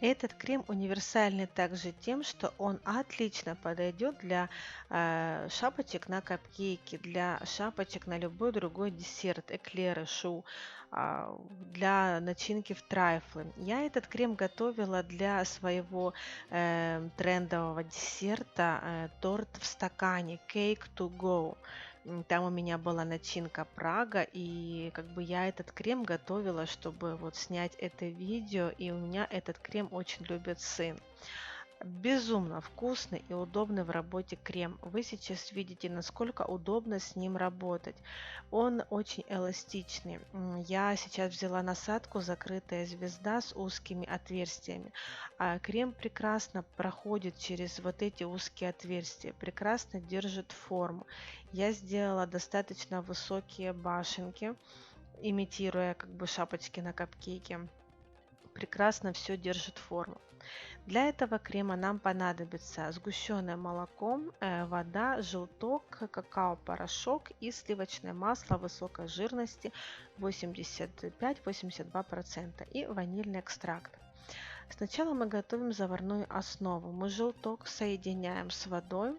Этот крем универсальный также тем, что он отлично подойдет для шапочек на капкейки, для шапочек на любой другой десерт, эклеры, шу, для начинки в трайфлы. Я этот крем готовила для своего трендового десерта торт в стакане Cake to Go. Там у меня была начинка Прага, и как бы я этот крем готовила, чтобы вот снять это видео, и у меня этот крем очень любит сын. Безумно вкусный и удобный в работе крем. Вы сейчас видите, насколько удобно с ним работать. Он очень эластичный. Я сейчас взяла насадку «Закрытая звезда» с узкими отверстиями. Крем прекрасно проходит через вот эти узкие отверстия, прекрасно держит форму. Я сделала достаточно высокие башенки, имитируя как бы шапочки на капкейке. Прекрасно все держит форму. Для этого крема нам понадобится сгущенное молоко, вода, желток, какао-порошок и сливочное масло высокой жирности 85-82% и ванильный экстракт. Сначала мы готовим заварную основу. Мы желток соединяем с водой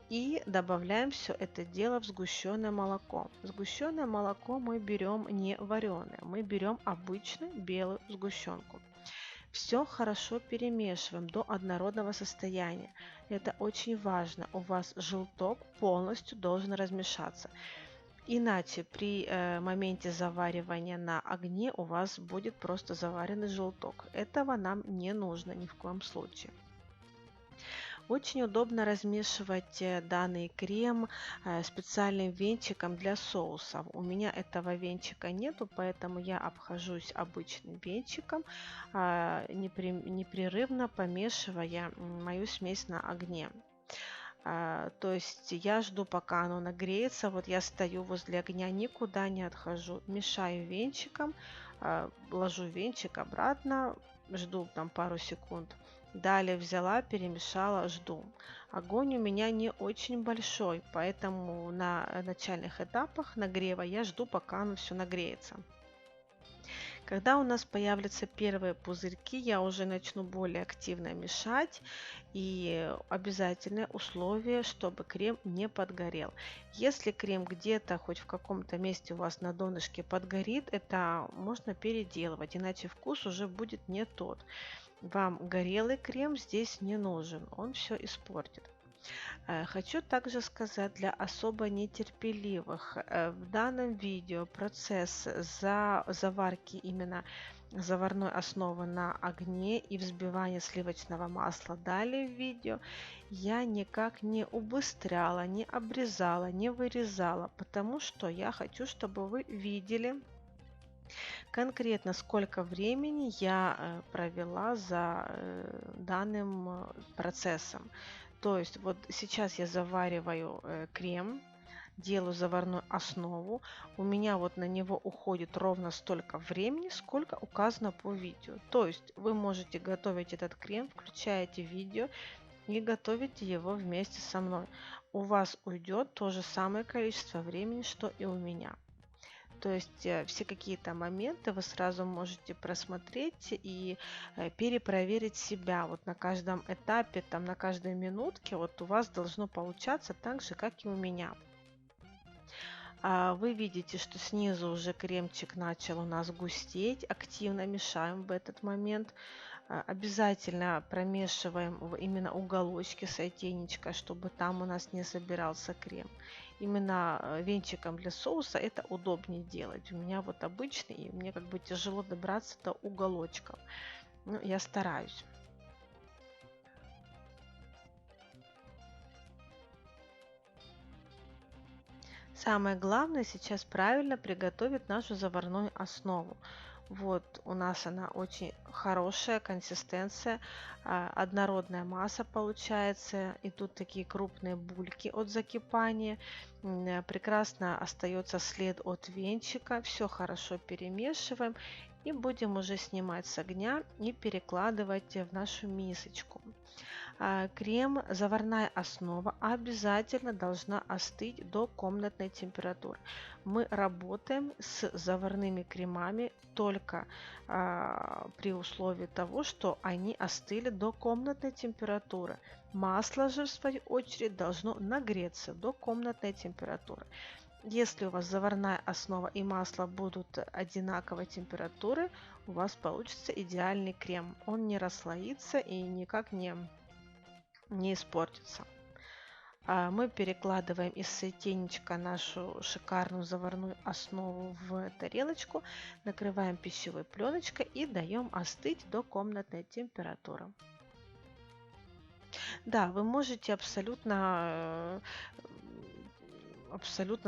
и добавляем все это дело в сгущенное молоко. Сгущенное молоко мы берем не вареное, мы берем обычную белую сгущенку. Все хорошо перемешиваем до однородного состояния. Это очень важно. У вас желток полностью должен размешаться. Иначе при моменте заваривания на огне у вас будет просто заваренный желток. Этого нам не нужно ни в коем случае. Очень удобно размешивать данный крем специальным венчиком для соусов. У меня этого венчика нету, поэтому я обхожусь обычным венчиком, непрерывно помешивая мою смесь на огне. То есть я жду, пока оно нагреется. Вот я стою возле огня, никуда не отхожу. Мешаю венчиком, ложу венчик обратно, жду там пару секунд. Далее взяла, перемешала, жду. Огонь у меня не очень большой, поэтому на начальных этапах нагрева я жду, пока оно все нагреется. Когда у нас появятся первые пузырьки, я уже начну более активно мешать. И обязательное условие, чтобы крем не подгорел. Если крем где-то, хоть в каком-то месте у вас на донышке подгорит, это можно переделывать, иначе вкус уже будет не тот. Вам горелый крем здесь не нужен, он все испортит. Хочу также сказать для особо нетерпеливых. В данном видео процесс заварки именно заварной основы на огне и взбивания сливочного масла далее в видео я никак не убыстряла, не обрезала, не вырезала, потому что я хочу, чтобы вы видели конкретно сколько времени я провела за данным процессом. То есть вот сейчас я завариваю крем, делаю заварную основу. У меня вот на него уходит ровно столько времени, сколько указано по видео. То есть вы можете готовить этот крем, включаете видео и готовите его вместе со мной. У вас уйдет то же самое количество времени, что и у меня. То есть все какие-то моменты вы сразу можете просмотреть и перепроверить себя. Вот на каждом этапе, там, на каждой минутке вот у вас должно получаться так же, как и у меня. Вы видите, что снизу уже кремчик начал у нас густеть. Активно мешаем в этот момент. Обязательно промешиваем именно уголочки сотейничка, чтобы там у нас не собирался крем. Именно венчиком для соуса это удобнее делать. У меня вот обычный, и мне как бы тяжело добраться до уголочков. Ну, я стараюсь. Самое главное сейчас правильно приготовить нашу заварную основу. Вот у нас она очень хорошая консистенция, однородная масса получается. И тут такие крупные бульки от закипания. Прекрасно остается след от венчика. Все хорошо перемешиваем. И будем уже снимать с огня и перекладывать в нашу мисочку. Крем, заварная основа обязательно должна остыть до комнатной температуры. Мы работаем с заварными кремами только при условии того, что они остыли до комнатной температуры. Масло же, в свою очередь, должно нагреться до комнатной температуры. Если у вас заварная основа и масло будут одинаковой температуры, у вас получится идеальный крем. Он не расслоится и никак не испортится. Мы перекладываем из сотейничка нашу шикарную заварную основу в тарелочку, накрываем пищевой пленочкой и даем остыть до комнатной температуры. Да, вы можете абсолютно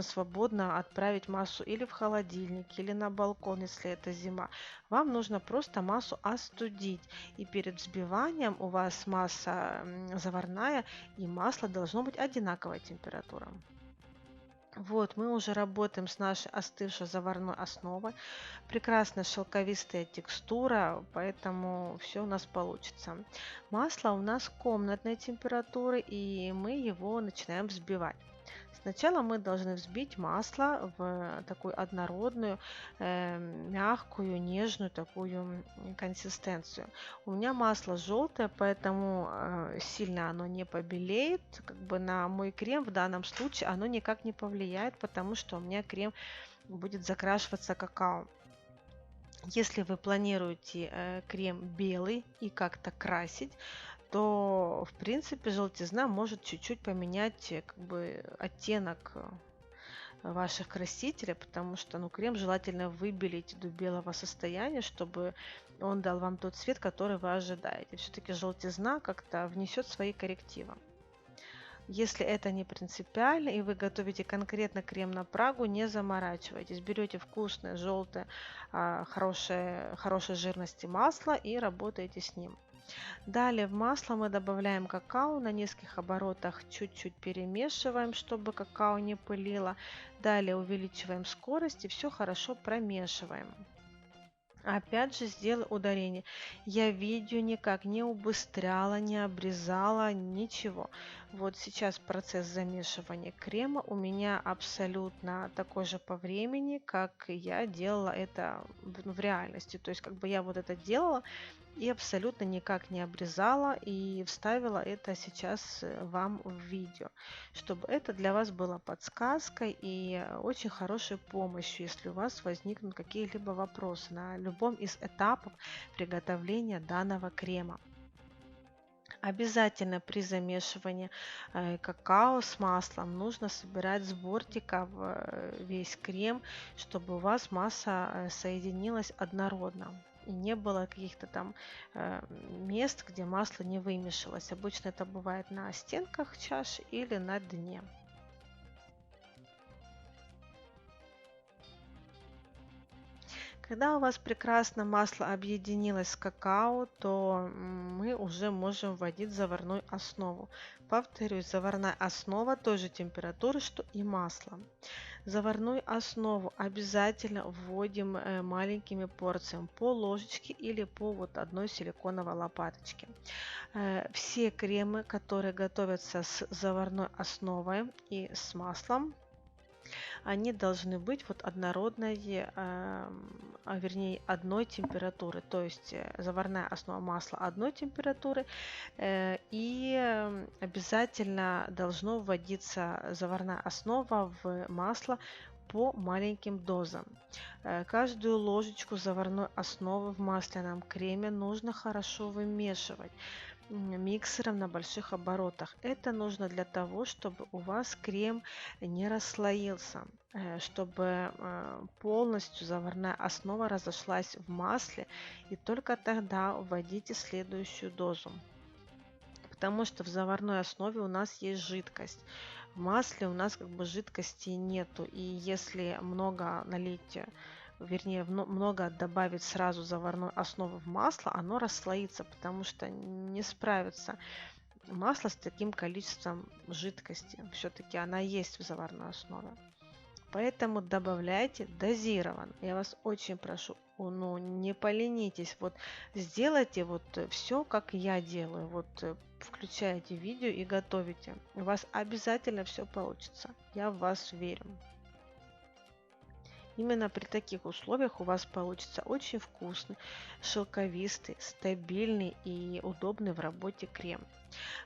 свободно отправить массу или в холодильник, или на балкон, если это зима. Вам нужно просто массу остудить. И перед взбиванием у вас масса заварная и масло должно быть одинаковой температуры. Вот, мы уже работаем с нашей остывшей заварной основой. Прекрасная шелковистая текстура, поэтому все у нас получится. Масло у нас комнатной температуры, и мы его начинаем взбивать. Сначала мы должны взбить масло в такую однородную, мягкую, нежную такую консистенцию. У меня масло желтое, поэтому сильно оно не побелеет. Как бы на мой крем в данном случае оно никак не повлияет, потому что у меня крем будет закрашиваться какао. Если вы планируете крем белый и как-то красить, то в принципе желтизна может чуть-чуть поменять как бы оттенок ваших красителей, потому что крем желательно выбелить до белого состояния, чтобы он дал вам тот цвет, который вы ожидаете. Все-таки желтизна как-то внесет свои коррективы. Если это не принципиально и вы готовите конкретно крем на Прагу, не заморачивайтесь. Берете вкусное, желтое, хорошей жирности масло и работаете с ним. Далее в масло мы добавляем какао, на нескольких оборотах чуть-чуть перемешиваем, чтобы какао не пылило. Далее увеличиваем скорость и все хорошо промешиваем. Опять же сделаю ударение. Я видео никак не убыстряла, не обрезала, ничего. Вот сейчас процесс замешивания крема у меня абсолютно такой же по времени, как я делала это в реальности. То есть как бы я вот это делала и абсолютно никак не обрезала и вставила это сейчас вам в видео, чтобы это для вас было подсказкой и очень хорошей помощью, если у вас возникнут какие-либо вопросы на любом из этапов приготовления данного крема. Обязательно при замешивании какао с маслом нужно собирать с бортика весь крем, чтобы у вас масса соединилась однородно. И не было каких-то там мест, где масло не вымешалось. Обычно это бывает на стенках чаши или на дне. Когда у вас прекрасно масло объединилось с какао, то мы уже можем вводить заварную основу. Повторюсь, заварная основа той же температуры, что и масло. Заварную основу обязательно вводим маленькими порциями по ложечке или по вот одной силиконовой лопаточке. Все кремы, которые готовятся с заварной основой и с маслом, они должны быть вот однородной, вернее одной температуры, то есть заварная основа масла одной температуры и обязательно должно вводиться заварная основа в масло по маленьким дозам. Каждую ложечку заварной основы в масляном креме нужно хорошо вымешивать миксером на больших оборотах. Это нужно для того, чтобы у вас крем не расслоился, чтобы полностью заварная основа разошлась в масле, и только тогда вводите следующую дозу. Потому что в заварной основе у нас есть жидкость. В масле у нас как бы жидкости нету. И если много налить, вернее, много добавить сразу заварной основы в масло, оно расслоится, потому что не справится масло с таким количеством жидкости. Все-таки она есть в заварной основе. Поэтому добавляйте дозированно. Я вас очень прошу, ну, не поленитесь. Вот сделайте вот все, как я делаю. Вот включаете видео и готовите. У вас обязательно все получится. Я в вас верю. Именно при таких условиях у вас получится очень вкусный, шелковистый, стабильный и удобный в работе крем.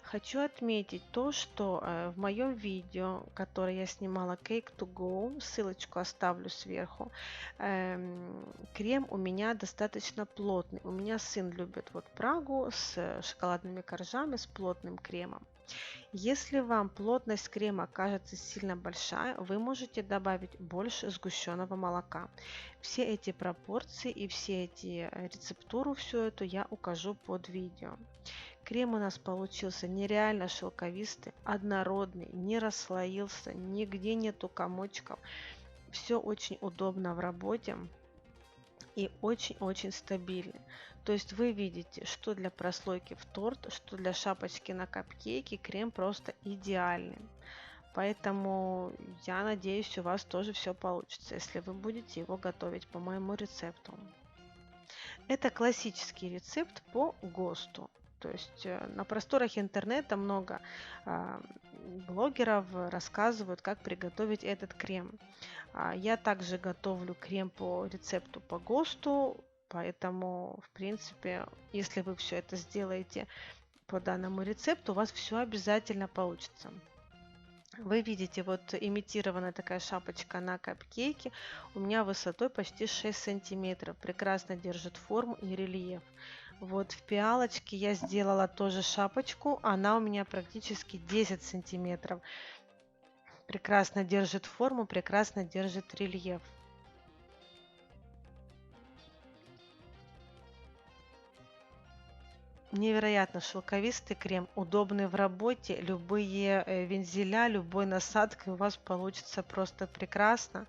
Хочу отметить то, что в моем видео, которое я снимала Cake to Go, ссылочку оставлю сверху, крем у меня достаточно плотный. У меня сын любит вот Прагу с шоколадными коржами, с плотным кремом. Если вам плотность крема кажется сильно большая, вы можете добавить больше сгущенного молока. Все эти пропорции и все эти рецептуру, всю эту я укажу под видео. Крем у нас получился нереально шелковистый, однородный, не расслоился, нигде нету комочков. Все очень удобно в работе и очень-очень стабильный. То есть вы видите, что для прослойки в торт, что для шапочки на капкейке крем просто идеальный. Поэтому я надеюсь, у вас тоже все получится, если вы будете его готовить по моему рецепту. Это классический рецепт по ГОСТу. То есть на просторах интернета много блогеров рассказывают, как приготовить этот крем. Я также готовлю крем по рецепту по ГОСТу, поэтому, в принципе, если вы все это сделаете по данному рецепту, у вас все обязательно получится. Вы видите, вот имитированная такая шапочка на капкейке у меня высотой почти 6 сантиметров. Прекрасно держит форму и рельеф. Вот в пиалочке я сделала тоже шапочку. Она у меня практически 10 сантиметров. Прекрасно держит форму, прекрасно держит рельеф. Невероятно шелковистый крем, удобный в работе, любые вензеля, любой насадкой у вас получится просто прекрасно.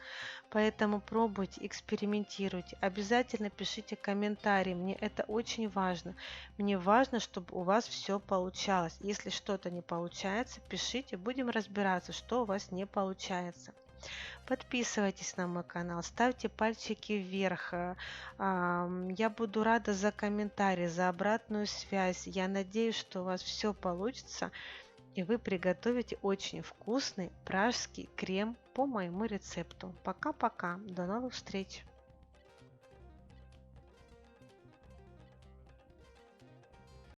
Поэтому пробуйте, экспериментируйте. Обязательно пишите комментарии, мне это очень важно. Мне важно, чтобы у вас все получалось. Если что-то не получается, пишите, будем разбираться, что у вас не получается. Подписывайтесь на мой канал, ставьте пальчики вверх. Я буду рада за комментарии, за обратную связь. Я надеюсь, что у вас все получится и вы приготовите очень вкусный пражский крем по моему рецепту. Пока-пока, до новых встреч!